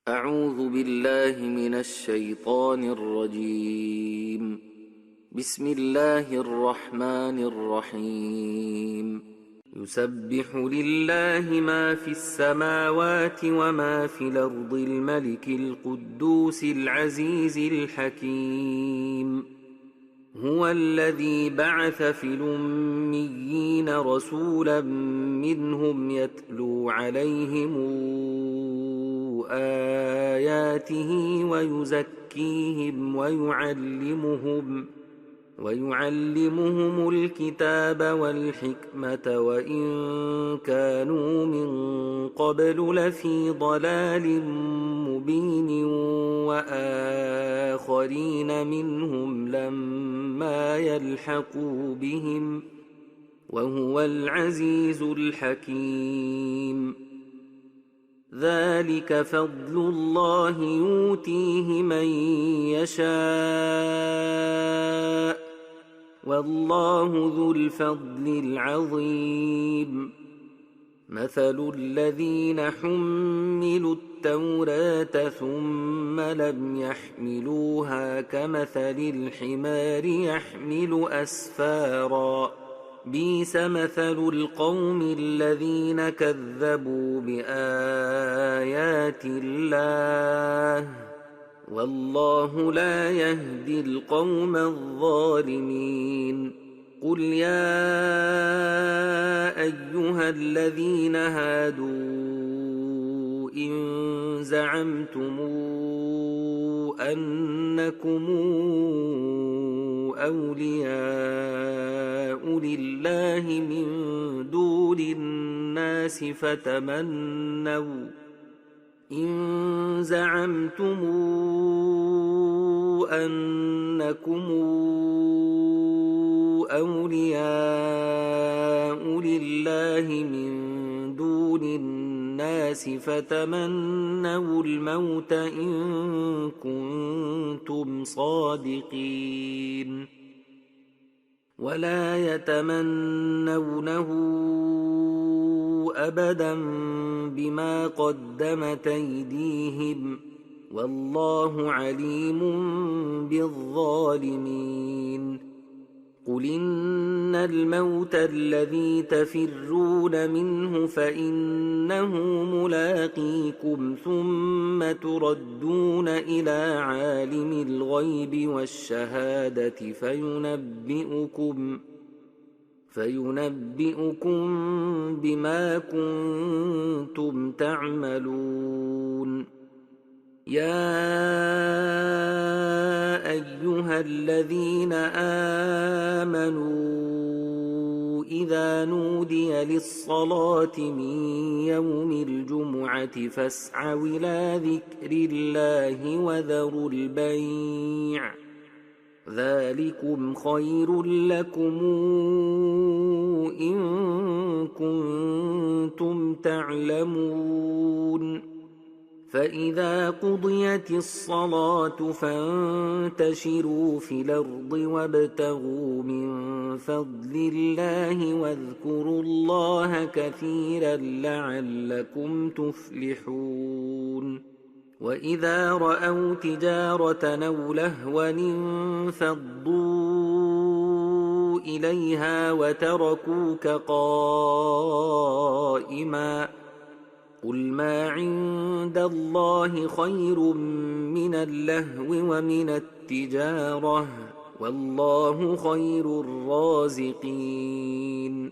أعوذ بالله من الشيطان الرجيم. بسم الله الرحمن الرحيم. يسبح لله ما في السماوات وما في الأرض الملك القدوس العزيز الحكيم. هو الذي بعث في الأميين رسولا منهم يتلو عليهم آياته ويزكيهم ويعلمهم الكتاب والحكمة وإن كانوا من قبل لفي ضلال مبين وآخرين منهم لما يلحقوا بهم وهو العزيز الحكيم. ذلك فضل الله يؤتيه من يشاء والله ذو الفضل العظيم. مثل الذين حملوا التوراة ثم لم يحملوها كمثل الحمار يحمل أسفارا بئس مثل القوم الذين كذبوا بآيات الله والله لا يهدي القوم الظالمين. قل يا أيها الذين هادوا إن زعمتم أنكم أولياء لله من دون الناس فتمنوا الموت إن كنتم صادقين ولا يتمنونه أبدا بما قدمت أيديهم والله عليم بالظالمين. قل إن الموت الذي تفرون منه فإنه ملاقيكم ثم تردون إلى عالم الغيب والشهادة فينبئكم بما كنتم تعملون. يا أيها الذين آمنوا إذا نودي للصلاة من يوم الجمعة فاسعوا إلى ذكر الله وذروا البيع ذلكم خير لكم إن كنتم تعلمون. فإذا قضيت الصلاة فانتشروا في الأرض وابتغوا من فضل الله واذكروا الله كثيرا لعلكم تفلحون. وإذا رأوا تجارة أو لهوا انفضوا إليها وتركوك قائما قل ما عند الله خير من اللهو ومن التجارة والله خير الرازقين.